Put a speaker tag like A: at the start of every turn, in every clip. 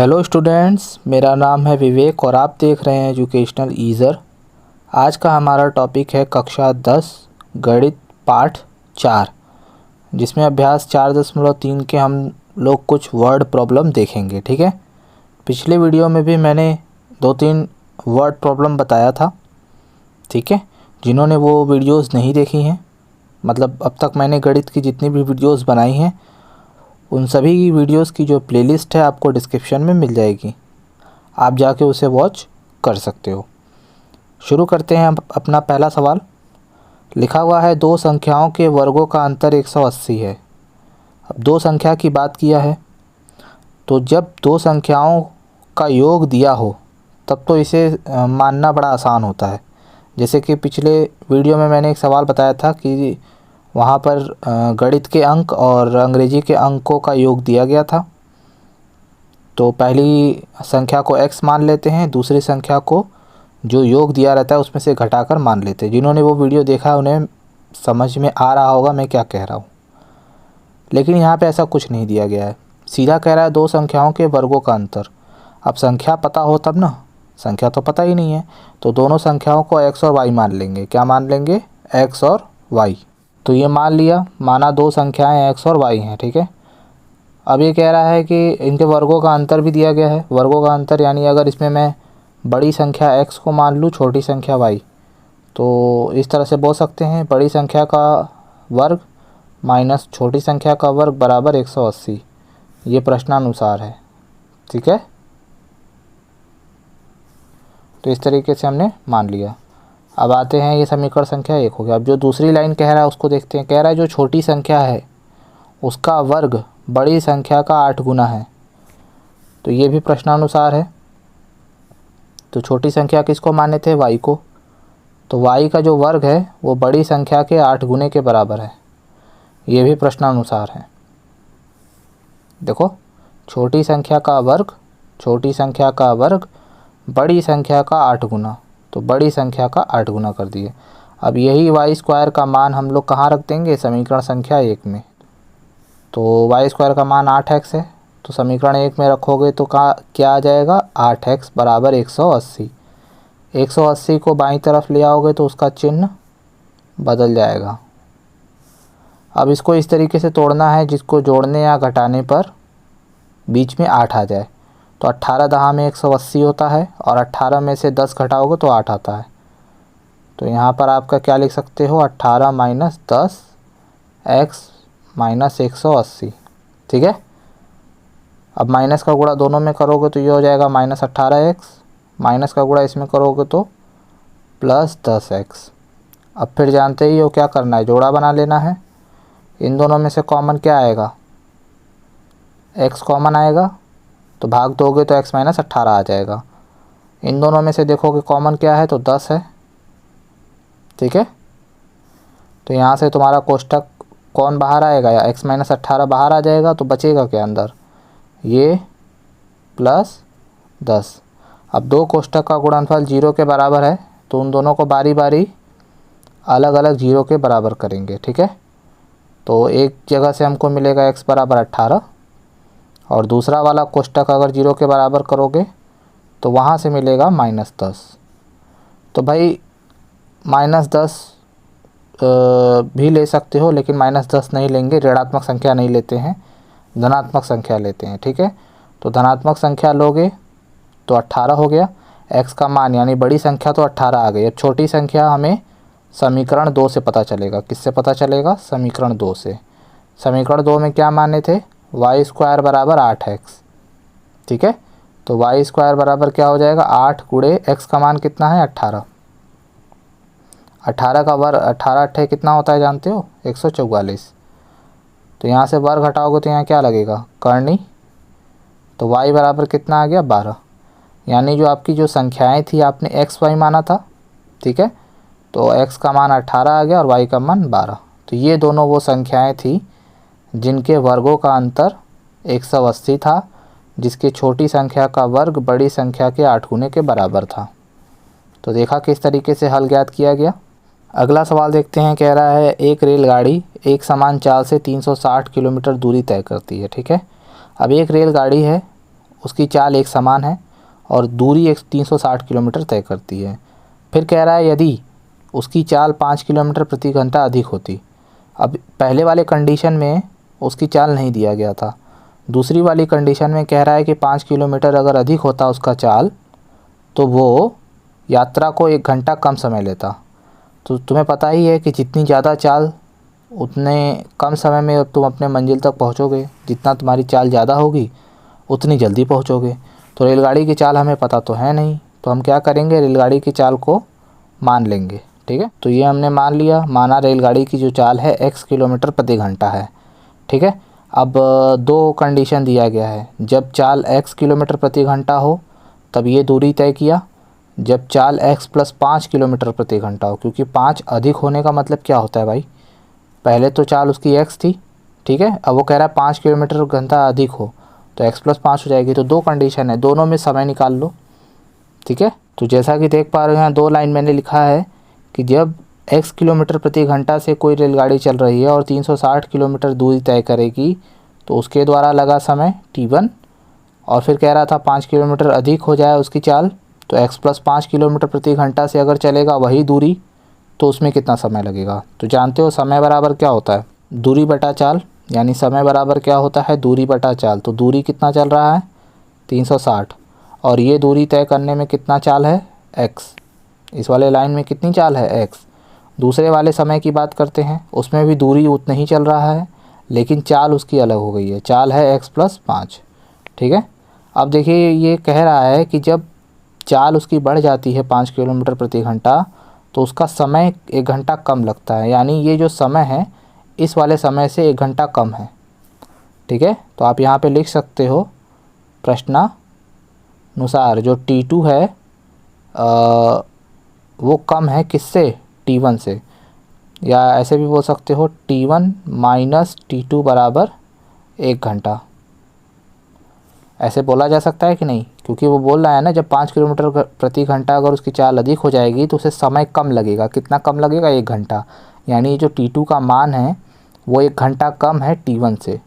A: Hello students, मेरा नाम है विवेक और आप देख रहे हैं एजुकेशनल ईज़र। आज का हमारा टॉपिक है कक्षा 10 गणित पाठ 4, जिसमें अभ्यास 4.3 के हम लोग कुछ वर्ड प्रॉब्लम देखेंगे। ठीक है, पिछले वीडियो में भी मैंने 2-3 वर्ड प्रॉब्लम बताया था। ठीक है, जिन्होंने वो वीडियोस नहीं देखी हैं, मतलब अब तक मैंने गणित की जितनी भी वीडियोस बनाई हैं उन सभी वीडियोस की जो प्लेलिस्ट है आपको डिस्क्रिप्शन में मिल जाएगी, आप जाके उसे वॉच कर सकते हो। शुरू करते हैं अपना पहला सवाल। लिखा हुआ है दो संख्याओं के वर्गों का अंतर 180 है। अब दो संख्या की बात किया है, तो जब दो संख्याओं का योग दिया हो तब तो इसे मानना बड़ा आसान होता है। जैसे कि पिछले वीडियो में मैंने एक सवाल बताया था कि वहाँ पर गणित के अंक और अंग्रेजी के अंकों का योग दिया गया था, तो पहली संख्या को x मान लेते हैं, दूसरी संख्या को जो योग दिया रहता है उसमें से घटाकर मान लेते हैं। जिन्होंने वो वीडियो देखा है उन्हें समझ में आ रहा होगा मैं क्या कह रहा हूँ। लेकिन यहाँ पे ऐसा कुछ नहीं दिया गया है, सीधा कह रहा है दो संख्याओं के वर्गों का अंतर। अब संख्या पता हो तब ना, संख्या तो पता ही नहीं है, तो दोनों संख्याओं को x और y मान लेंगे। क्या मान लेंगे? x और y। तो ये मान लिया, माना दो संख्याएं x और y हैं। ठीक है, अब ये कह रहा है कि इनके वर्गों का अंतर भी दिया गया है। वर्गों का अंतर यानी अगर इसमें मैं बड़ी संख्या x को मान लूँ, छोटी संख्या y, तो इस तरह से बोल सकते हैं बड़ी संख्या का वर्ग माइनस छोटी संख्या का वर्ग बराबर 180। ये प्रश्नानुसार है। ठीक है, तो इस तरीके से हमने मान लिया। अब आते हैं, ये समीकरण संख्या 1 हो गया। अब जो दूसरी लाइन कह रहा है उसको देखते हैं। कह रहा है जो छोटी संख्या है उसका वर्ग बड़ी संख्या का 8 गुना है। तो ये भी प्रश्नानुसार है। तो छोटी संख्या किसको माने थे? y को। तो y का जो वर्ग है वो बड़ी संख्या के 8 गुने के बराबर है। ये भी प्रश्नानुसार है। देखो, छोटी संख्या का वर्ग, छोटी संख्या का वर्ग बड़ी संख्या का 8 गुना, तो बड़ी संख्या का 8 गुना कर दिए। अब यही वाई स्क्वायर का मान हम लोग कहाँ रख देंगे? समीकरण संख्या 1 में। तो वाई स्क्वायर का मान 8x है, तो समीकरण 1 में रखोगे तो क्या आ जाएगा? 8x बराबर 180। 180 को बाईं तरफ ले आओगे तो उसका चिन्ह बदल जाएगा। अब इसको इस तरीके से तोड़ना है जिसको जोड़ने या घटाने पर बीच में 8 आ जाए। तो 18 दहा में 180 होता है और 18 में से 10 घटाओगे तो 8 आता है। तो यहाँ पर आपका क्या लिख सकते हो? 18 माइनस 10 x माइनस 180। ठीक है, अब माइनस का गुणा दोनों में करोगे तो ये हो जाएगा माइनस 18x, माइनस का गुणा इसमें करोगे तो प्लस 10x। अब फिर जानते ही हो क्या करना है, जोड़ा बना लेना है। इन दोनों में से कॉमन क्या आएगा? x कॉमन आएगा, तो भाग दोगे तो x माइनस 18 आ जाएगा। इन दोनों में से देखोगे कॉमन क्या है, तो 10 है। ठीक है, तो यहाँ से तुम्हारा कोष्टक कौन बाहर आएगा? या x माइनस 18 बाहर आ जाएगा, तो बचेगा क्या अंदर? ये प्लस 10। अब दो कोष्टक का गुणनफल 0 के बराबर है, तो उन दोनों को बारी बारी अलग अलग 0 के बराबर करेंगे। ठीक है, तो एक जगह से हमको मिलेगा x बराबर 18 और दूसरा वाला कोष्टक अगर 0 के बराबर करोगे तो वहाँ से मिलेगा माइनस 10। तो भाई माइनस 10 भी ले सकते हो, लेकिन माइनस 10 नहीं लेंगे, ऋणात्मक संख्या नहीं लेते हैं, धनात्मक संख्या लेते हैं। ठीक है, तो धनात्मक संख्या लोगे तो 18 हो गया। x का मान यानी बड़ी संख्या तो 18 आ गई। अब छोटी संख्या हमें समीकरण 2 से पता चलेगा। किससे पता चलेगा? समीकरण 2 से। समीकरण 2 में क्या माने थे? वाई स्क्वायर बराबर 8x। ठीक है, तो वाई स्क्वायर बराबर क्या हो जाएगा? 8 गुणे x का मान कितना है? 18। 18 का वर्ग 18 अट्ठे कितना होता है जानते हो? 144। तो यहाँ से वर्ग हटाओगे तो यहाँ क्या लगेगा? करनी। तो y बराबर कितना आ गया? 12। यानी जो आपकी जो संख्याएं थी आपने x y माना था। ठीक है, तो x का मान 18 आ गया और y का मान 12। तो ये दोनों वो संख्याएं थी जिनके वर्गों का अंतर 180 था, जिसकी छोटी संख्या का वर्ग बड़ी संख्या के 8 गुने के बराबर था। तो देखा किस तरीके से हल ज्ञात किया गया। अगला सवाल देखते हैं। कह रहा है एक रेलगाड़ी एक समान चाल से 360 किलोमीटर दूरी तय करती है। ठीक है, अब एक रेलगाड़ी है उसकी चाल एक समान है और दूरी 360 किलोमीटर तय करती है। फिर कह रहा है यदि उसकी चाल 5 किलोमीटर प्रति घंटा अधिक होती। अब पहले वाले कंडीशन में उसकी चाल नहीं दिया गया था, दूसरी वाली कंडीशन में कह रहा है कि 5 किलोमीटर अगर अधिक होता उसका चाल तो वो यात्रा को 1 घंटा कम समय लेता। तो तुम्हें पता ही है कि जितनी ज़्यादा चाल उतने कम समय में तुम अपने मंजिल तक पहुंचोगे, जितना तुम्हारी चाल ज़्यादा होगी उतनी जल्दी पहुंचोगे। तो रेलगाड़ी की चाल हमें पता तो है नहीं, तो हम क्या करेंगे, रेलगाड़ी की चाल को मान लेंगे। ठीक है, तो ये हमने मान लिया, माना रेलगाड़ी की जो चाल है x किलोमीटर प्रति घंटा है। ठीक है, अब दो कंडीशन दिया गया है, जब चाल x किलोमीटर प्रति घंटा हो तब ये दूरी तय किया, जब चाल x + 5 किलोमीटर प्रति घंटा हो, क्योंकि 5 अधिक होने का मतलब क्या होता है भाई, पहले तो चाल उसकी x थी, ठीक है, अब वो कह रहा है 5 किलोमीटर घंटा अधिक हो तो x + 5 हो जाएगी। तो दो कंडीशन है, दोनों में समय निकाल लो। ठीक है, तो जैसा कि देख पा रहे हो यहाँ 2 लाइन मैंने लिखा है कि जब x किलोमीटर प्रति घंटा से कोई रेलगाड़ी चल रही है और 360 किलोमीटर दूरी तय करेगी तो उसके द्वारा लगा समय t1, और फिर कह रहा था 5 किलोमीटर अधिक हो जाए उसकी चाल तो x + 5 किलोमीटर प्रति घंटा से अगर चलेगा वही दूरी तो उसमें कितना समय लगेगा। तो जानते हो समय बराबर क्या होता है, दूरी बटा चाल, यानी समय बराबर क्या होता है, दूरी बटा चाल। तो दूरी कितना चल रहा है 360, और ये दूरी तय करने में कितना चाल है x, इस वाले लाइन में कितनी चाल है x। दूसरे वाले समय की बात करते हैं, उसमें भी दूरी उतना ही चल रहा है लेकिन चाल उसकी अलग हो गई है, चाल है x + 5। ठीक है, अब देखिए ये कह रहा है कि जब चाल उसकी बढ़ जाती है 5 किलोमीटर प्रति घंटा तो उसका समय 1 घंटा कम लगता है, यानी ये जो समय है इस वाले समय से 1 घंटा कम है। ठीक है, तो आप यहाँ पे लिख सकते हो प्रश्नानुसार जो t2 है वो कम है किससे, t1 से, या ऐसे भी बोल सकते हो t1 - t2 = 1 घंटा, ऐसे बोला जा सकता है कि नहीं, क्योंकि वो बोल रहा है ना जब 5 किलोमीटर प्रति घंटा अगर उसकी चाल अधिक हो जाएगी तो उसे समय कम लगेगा, कितना कम लगेगा 1 घंटा, यानी जो t2 का मान है वो 1 घंटा कम है t1 से।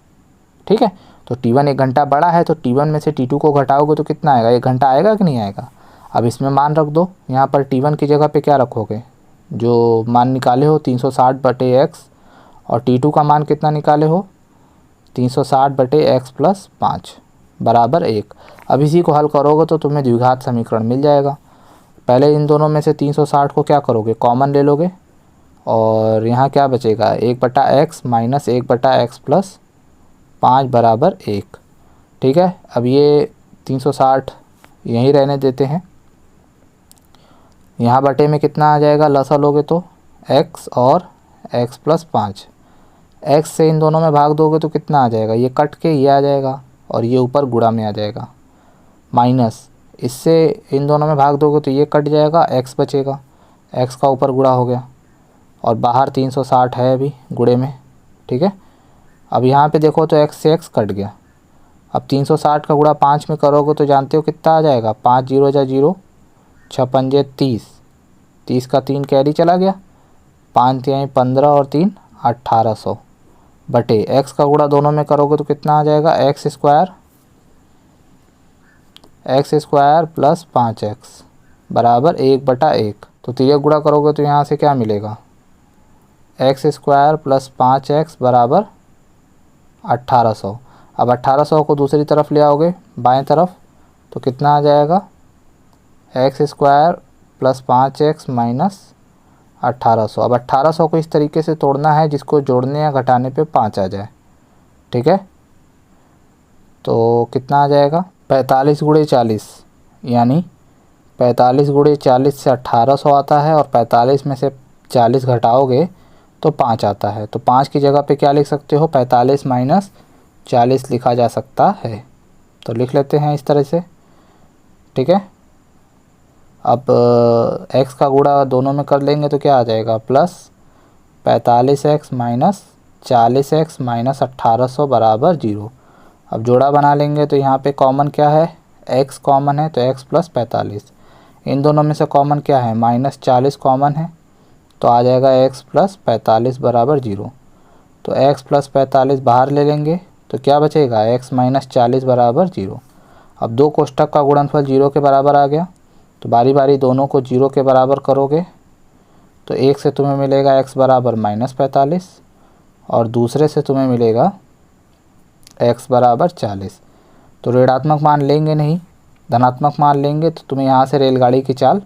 A: ठीक है, तो t1 1 घंटा बड़ा है तो t1 में से t2 को घटाओगे तो कितना आएगा, 1 घंटा आएगा कि नहीं आएगा। अब इसमें मान रख दो, यहाँ पर t1 की जगह पे क्या रखोगे, जो मान निकाले हो 360/x, और t2 का मान कितना निकाले हो 360/x + 5 = 1। अब इसी को हल करोगे तो तुम्हें द्विघात समीकरण मिल जाएगा। पहले इन दोनों में से 360 को क्या करोगे, कॉमन ले लोगे, और यहाँ क्या बचेगा 1/x - 1/x + 5 = 1। ठीक है, अब ये 360 यहीं रहने देते हैं, यहाँ बटे में कितना आ जाएगा, लसा लोगे तो x और x + 5, x से इन दोनों में भाग दोगे तो कितना आ जाएगा, ये कट के ये आ जाएगा और ये ऊपर गुणा में आ जाएगा, माइनस इससे इन दोनों में भाग दोगे तो ये कट जाएगा, x बचेगा, x का ऊपर गुणा हो गया और बाहर 360 है अभी गुणे में। ठीक है, अब यहाँ पे देखो तो x से x कट गया, अब 360 का गुणा 5 में करोगे तो जानते हो कितना आ जाएगा, 5 0 जा 0, 6 पंजे 30, 30 का 3 कैरी चला गया, 5 3 15 और 3 1800 बटे x का गुणा दोनों में करोगे तो कितना आ जाएगा, x² + 5x = 1/1। तो तिर्यक गुणा करोगे तो यहाँ से क्या मिलेगा, x² + 5x = 1800। अब 1800 को दूसरी तरफ ले आओगे बाएं तरफ तो कितना आ जाएगा, x² + 5x - 1800। अब 1800 को इस तरीके से तोड़ना है जिसको जोड़ने या घटाने पे 5 आ जाए। ठीक है, तो कितना आ जाएगा 45 × 40, यानी 45 × 40 से 1800 आता है, और 45 में से 40 घटाओगे तो 5 आता है। तो 5 की जगह पे क्या लिख सकते हो, 45 - 40 लिखा जा सकता है। तो लिख लेते हैं इस तरह से। ठीक है, अब x का गुणा दोनों में कर लेंगे तो क्या आ जाएगा, + 45x - 40x - 1800 = 0। अब जोड़ा बना लेंगे तो यहाँ पे कॉमन क्या है, x कॉमन है तो x + 45, इन दोनों में से कॉमन क्या है, -40 कॉमन है तो आ जाएगा x + 45 = 0। तो x + 45 बाहर ले लेंगे तो क्या बचेगा, x - 40 = 0। अब दो कोष्ठक का गुणनफल 0 के बराबर आ गया, तो बारी बारी दोनों को 0 के बराबर करोगे तो एक से तुम्हें मिलेगा x बराबर -45 और दूसरे से तुम्हें मिलेगा x बराबर 40। तो ऋणात्मक मान लेंगे नहीं, धनात्मक मान लेंगे, तो तुम्हें यहाँ से रेलगाड़ी की चाल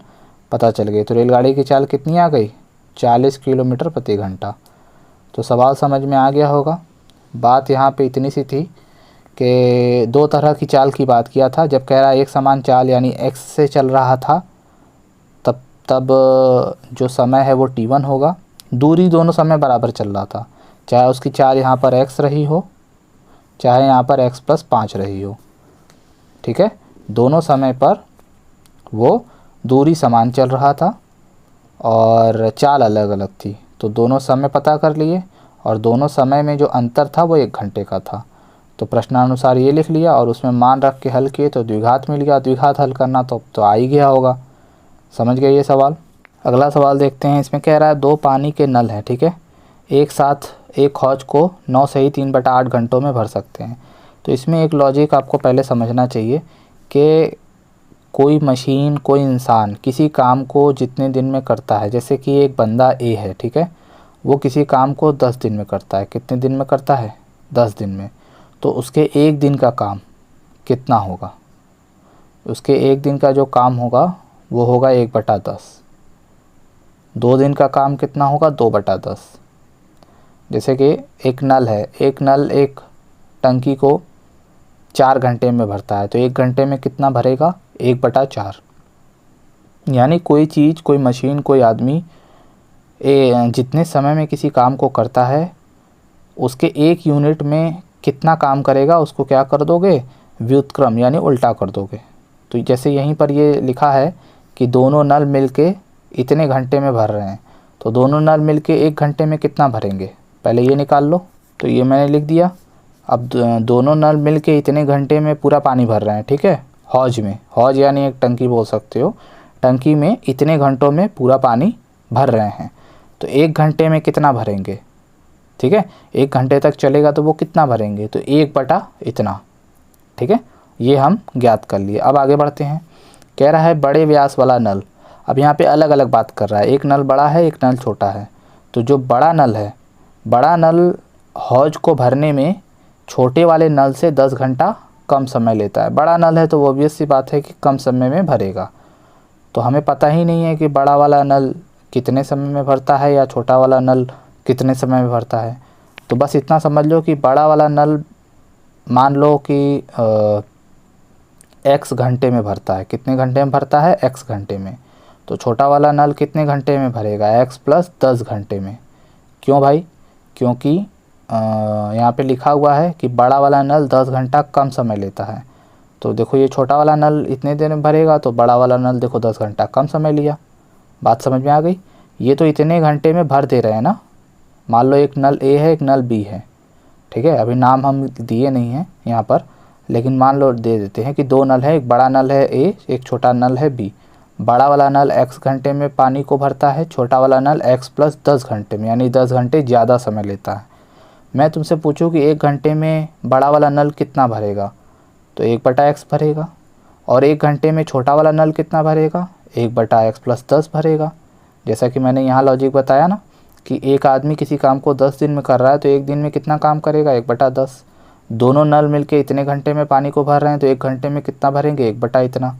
A: पता चल गई। तो रेलगाड़ी की चाल कितनी आ गई? 40 किलोमीटर प्रति घंटा। तो सवाल समझ में आ गया होगा। बात यहाँ पे इतनी सी थी कि दो तरह की चाल की बात किया था। जब कह रहा एक समान चाल यानी x से चल रहा था तब जो समय है वो t1 होगा। दूरी दोनों समय बराबर चल रहा था, चाहे उसकी चाल यहाँ पर x रही हो चाहे यहाँ पर x+5 रही हो। ठीक है, दोनों समय पर वो दूरी समान चल रहा था और चाल अलग अलग थी। तो दोनों समय पता कर लिए और दोनों समय में जो अंतर था वो 1 घंटे का था। तो प्रश्नानुसार ये लिख लिया और उसमें मान रख के हल किए तो द्विघात मिल गया। द्विघात हल करना तो आ ही गया होगा। समझ गए ये सवाल। अगला सवाल देखते हैं। इसमें कह रहा है 2 पानी के नल हैं, ठीक है, एक साथ एक हौज को 9 से ही 3/8 घंटों में भर सकते हैं। तो इसमें एक लॉजिक आपको पहले समझना चाहिए कि कोई मशीन, कोई इंसान किसी काम को जितने दिन में करता है, जैसे कि एक बंदा ए है, ठीक है, वो किसी काम को 10 दिन में करता है। कितने दिन में करता है? 10 दिन में। तो उसके एक दिन का काम कितना होगा? उसके एक दिन का जो काम होगा वो होगा 1/10। 2 दिन का काम कितना होगा? 2/10। जैसे कि एक नल है, एक नल एक टंकी को 4 घंटे में भरता है, तो 1 घंटे में कितना भरेगा? 1/4। यानी कोई चीज़, कोई मशीन, कोई आदमी जितने समय में किसी काम को करता है उसके 1 यूनिट में कितना काम करेगा उसको क्या कर दोगे? व्युत्क्रम यानी उल्टा कर दोगे। तो जैसे यहीं पर ये लिखा है कि दोनों नल मिलके इतने घंटे में भर रहे हैं, तो दोनों नल मिलके 1 घंटे में कितना भरेंगे? पहले ये निकाल लो। तो ये मैंने लिख दिया। अब दोनों नल मिलके इतने घंटे में पूरा पानी भर रहे हैं, ठीक है, हौज में। हौज यानी एक टंकी बोल सकते हो। टंकी में इतने घंटों में पूरा पानी भर रहे हैं, तो 1 घंटे में कितना भरेंगे? ठीक है, 1 घंटे तक चलेगा तो वो कितना भरेंगे? तो 1/इतना। ठीक है, ये हम ज्ञात कर लिए। अब आगे बढ़ते हैं। कह रहा है बड़े व्यास वाला नल। अब यहाँ पे अलग अलग बात कर रहा है। एक नल बड़ा है, एक नल छोटा है। तो जो बड़ा नल है, बड़ा नल हौज को भरने में छोटे वाले नल से 10 घंटा कम समय लेता है। बड़ा नल है तो ऑब्वियस सी बात है कि कम समय में भरेगा। तो हमें पता ही नहीं है कि बड़ा वाला नल कितने समय में भरता है या छोटा वाला नल कितने समय में भरता है। तो बस इतना समझ लो कि बड़ा वाला नल मान लो कि x घंटे में भरता है। कितने घंटे में भरता है? x घंटे में। तो छोटा वाला नल कितने घंटे में भरेगा? x+10 घंटे में। क्यों भाई? क्योंकि यहाँ पे लिखा हुआ है कि बड़ा वाला नल 10 घंटा कम समय लेता है। तो देखो ये छोटा वाला नल इतने देर में भरेगा, तो बड़ा वाला नल देखो 10 घंटा कम समय लिया। बात समझ में आ गई? ये तो इतने घंटे में भर दे रहे हैं ना। मान लो एक नल ए है, एक नल बी है, ठीक है, अभी नाम हम दिए नहीं हैं यहाँ पर, लेकिन मान लो दे देते हैं कि 2 नल है, एक बड़ा नल है ए, एक छोटा नल है बी। बड़ा वाला नल x घंटे में पानी को भरता है, छोटा वाला नल x+10 घंटे में, यानी 10 घंटे ज़्यादा समय लेता है। मैं तुमसे पूछूं कि 1 घंटे में बड़ा वाला नल कितना भरेगा? तो 1/x भरेगा। और 1 घंटे में छोटा वाला नल कितना भरेगा? 1/x+10 भरेगा। जैसा कि मैंने यहाँ लॉजिक बताया ना कि एक आदमी किसी काम को 10 दिन में कर रहा है, तो 1 दिन में कितना काम करेगा? 1/10। दोनों नल मिलके इतने घंटे में पानी को भर रहे हैं, तो 1 घंटे में कितना भरेंगे? 1/इतना।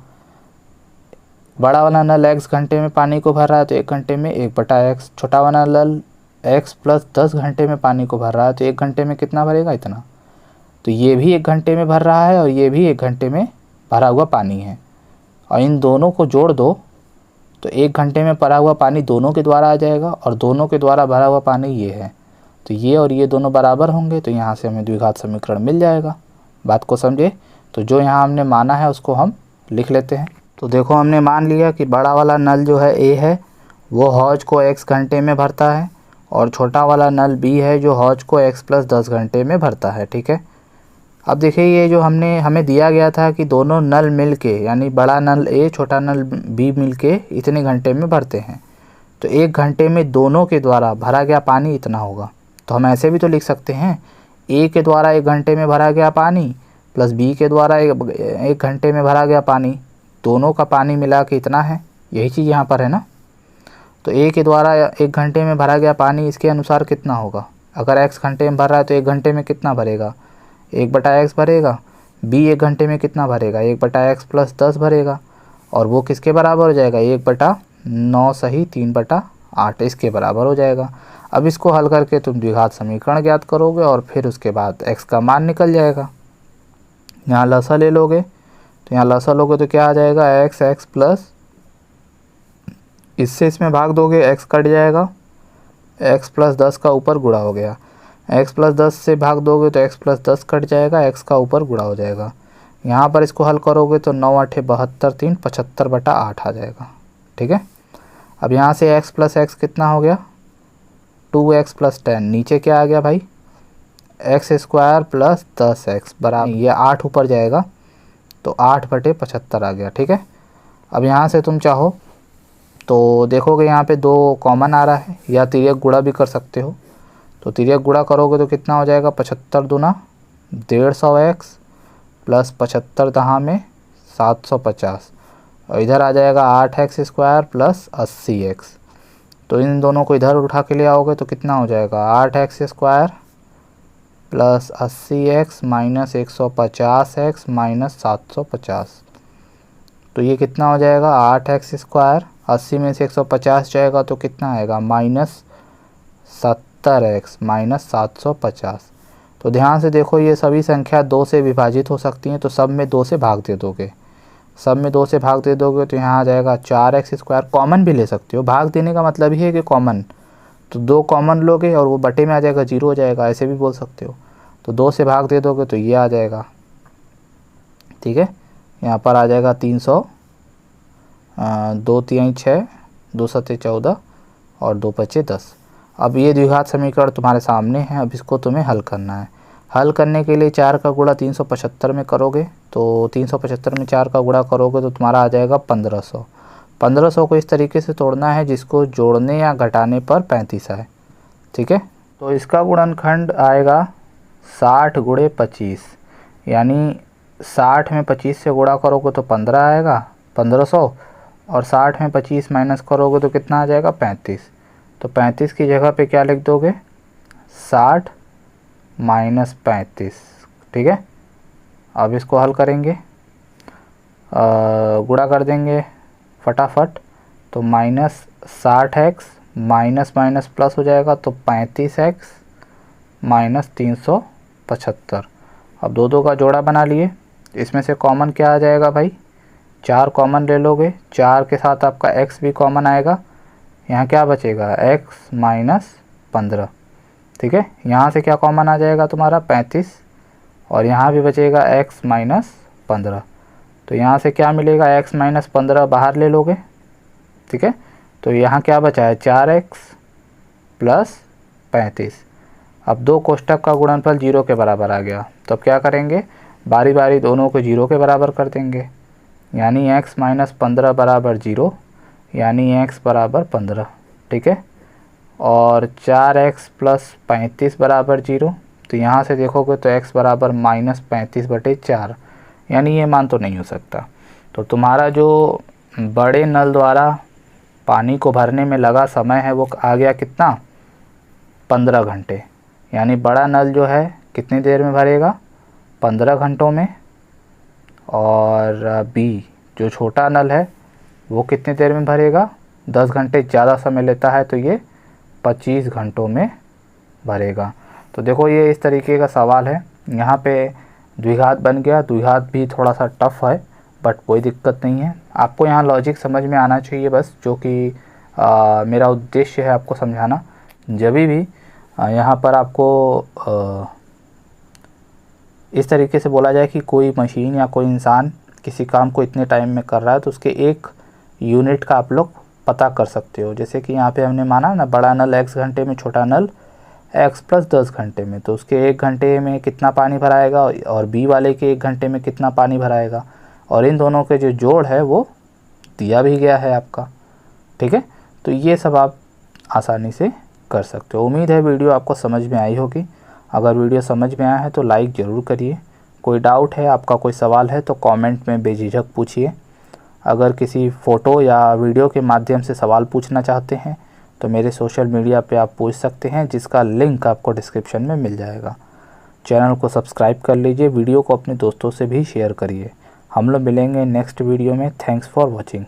A: बड़ा वाला नल x घंटे में पानी को भर रहा है, तो 1 घंटे में 1/x। छोटा वाला नल x+10 घंटे में पानी को भर रहा है, तो 1 घंटे में कितना भरेगा? इतना। तो ये भी 1 घंटे में भर रहा है और ये भी 1 घंटे में भरा हुआ पानी है, और इन दोनों को जोड़ दो तो 1 घंटे में भरा हुआ पानी दोनों के द्वारा आ जाएगा, और दोनों के द्वारा भरा हुआ पानी ये है। तो ये और ये दोनों बराबर होंगे, तो यहाँ से हमें द्विघात समीकरण मिल जाएगा। बात को समझे? तो जो यहाँ हमने माना है उसको हम लिख लेते हैं। तो देखो हमने मान लिया कि बड़ा वाला नल जो है ए है वो हौज को x घंटे में भरता है, और छोटा वाला नल बी है जो हौज को x+10 घंटे में भरता है। ठीक है, अब देखिए ये जो हमें दिया गया था कि दोनों नल मिलके, यानी बड़ा नल ए छोटा नल बी मिलके इतने घंटे में भरते हैं, तो 1 घंटे में दोनों के द्वारा भरा गया पानी इतना होगा। तो हम ऐसे भी तो लिख सकते हैं, ए के द्वारा 1 घंटे में भरा गया पानी प्लस बी के द्वारा 1 घंटे में भरा गया पानी, दोनों का पानी मिला के इतना है, यही चीज़ यहाँ पर है ना। तो ए के द्वारा 1 घंटे में भरा गया पानी इसके अनुसार कितना होगा, अगर x घंटे में भर रहा है तो 1 घंटे में कितना भरेगा, 1/x भरेगा। बी 1 घंटे में कितना भरेगा, 1/x + 10 भरेगा, और वो किसके बराबर हो जाएगा, 1/9 सही 3/8 इसके बराबर हो जाएगा। अब इसको हल करके तुम द्विघात समीकरण ज्ञात करोगे और फिर उसके बाद x का मान निकल जाएगा। यहाँ लसा ले लोगे तो यहाँ लसा लोगे तो क्या आ जाएगा, x प्लस, इससे इसमें भाग दोगे x कट जाएगा, x + 10 का ऊपर गुणा हो गया, x + 10 से भाग दोगे तो x + 10 कट जाएगा, x का ऊपर गुणा हो जाएगा। यहाँ पर इसको हल करोगे तो 9 8 72 3 75/8 आ जाएगा। ठीक है, अब यहाँ से x + x कितना हो गया, 2x + 10, नीचे क्या आ गया भाई, x² + 10x बराबर, ये 8 ऊपर जाएगा तो 8/75 आ गया। ठीक है, अब यहाँ से तुम चाहो तो देखोगे यहाँ पे 2 कॉमन आ रहा है, या तिर्यक गुणा भी कर सकते हो। तो तिर्यक गुणा करोगे तो कितना हो जाएगा, 75 दूना 150x + 75 दहा में 750, और इधर आ जाएगा 8x² + 80x। तो इन दोनों को इधर उठा के ले आओगे तो कितना हो जाएगा, 8x² + 80x - 150x - 750। तो ये कितना हो जाएगा, 8x², 80 में से 150 जाएगा तो कितना आएगा, -70x - 750। तो ध्यान से देखो, ये सभी संख्या 2 से विभाजित हो सकती हैं, तो सब में 2 से भाग दे दोगे, सब में 2 से भाग दे दोगे तो यहाँ आ जाएगा 4x², कॉमन भी ले सकते हो, भाग देने का मतलब ही है कि कॉमन, तो 2 कॉमन लोगे और वो बटे में आ जाएगा, 0 हो जाएगा, ऐसे भी बोल सकते हो। तो 2 से भाग दे दोगे तो ये आ जाएगा। ठीक है, यहाँ पर आ जाएगा 300, 2 3 6, 2 7 14 और 2 5 10। अब ये द्विघात समीकरण तुम्हारे सामने है, अब इसको तुम्हें हल करना है। हल करने के लिए 4 का गुणा 375 में करोगे, तो 375 में 4 का गुणा करोगे तो तुम्हारा आ जाएगा 1500। 1500 को इस तरीके से तोड़ना है जिसको जोड़ने या घटाने पर 35 आए। ठीक है, तो इसका गुणनखंड आएगा 60 × 25, यानी 60 में 25 से गुणा करोगे तो 15 आएगा 1500, और 60 में 25 माइनस करोगे तो कितना आ जाएगा, 35। तो 35 की जगह पे क्या लिख दोगे, 60 - 35। ठीक है, अब इसको हल करेंगे, गुणा कर देंगे फटाफट, तो -60x माइनस माइनस प्लस हो जाएगा तो 35x - 375। अब 2 का जोड़ा बना लिए, इसमें से कॉमन क्या आ जाएगा भाई, 4 कॉमन ले लोगे, 4 के साथ आपका x भी कॉमन आएगा, यहाँ क्या बचेगा, x - 15। ठीक है, यहाँ से क्या कॉमन आ जाएगा तुम्हारा 35, और यहाँ भी बचेगा x - 15। तो यहाँ से क्या मिलेगा, x - 15 बाहर ले लोगे। ठीक है, तो यहाँ क्या बचा है, 4x + 35। अब 2 कोष्ठक का गुणनफल 0 के बराबर आ गया, तो अब क्या करेंगे, बारी बारी दोनों को 0 के बराबर कर देंगे, यानी x - 15 = 0, यानी x = 15। ठीक है, और 4x + 35 = 0, तो यहाँ से देखोगे तो x = -35/4, यानी ये मान तो नहीं हो सकता। तो तुम्हारा जो बड़े नल द्वारा पानी को भरने में लगा समय है वो आ गया कितना, 15 घंटे, यानी बड़ा नल जो है कितनी देर में भरेगा, 15 घंटों में, और बी जो छोटा नल है वो कितनी देर में भरेगा, 10 घंटे ज़्यादा समय लेता है तो ये 25 घंटों में भरेगा। तो देखो ये इस तरीके का सवाल है, यहाँ पे द्विघात बन गया, द्विघात भी थोड़ा सा टफ है बट कोई दिक्कत नहीं है, आपको यहाँ लॉजिक समझ में आना चाहिए बस, जो कि मेरा उद्देश्य है आपको समझाना। जब भी यहाँ पर आपको इस तरीके से बोला जाए कि कोई मशीन या कोई इंसान किसी काम को इतने टाइम में कर रहा है तो उसके 1 यूनिट का आप लोग पता कर सकते हो। जैसे कि यहाँ पे हमने माना ना, बड़ा नल x घंटे में, छोटा नल x + 10 घंटे में, तो उसके 1 घंटे में कितना पानी भराएगा और बी वाले के 1 घंटे में कितना पानी भराएगा, और इन दोनों के जो जोड़ है वो दिया भी गया है आपका। ठीक है, तो ये सब आप आसानी से कर सकते हो। उम्मीद है वीडियो आपको समझ में आई होगी। अगर वीडियो समझ में आया है तो लाइक ज़रूर करिए, कोई डाउट है, आपका कोई सवाल है तो कमेंट में बेझिझक पूछिए। अगर किसी फ़ोटो या वीडियो के माध्यम से सवाल पूछना चाहते हैं तो मेरे सोशल मीडिया पे आप पूछ सकते हैं, जिसका लिंक आपको डिस्क्रिप्शन में मिल जाएगा। चैनल को सब्सक्राइब कर लीजिए, वीडियो को अपने दोस्तों से भी शेयर करिए। हम लोग मिलेंगे नेक्स्ट वीडियो में। Thanks for watching.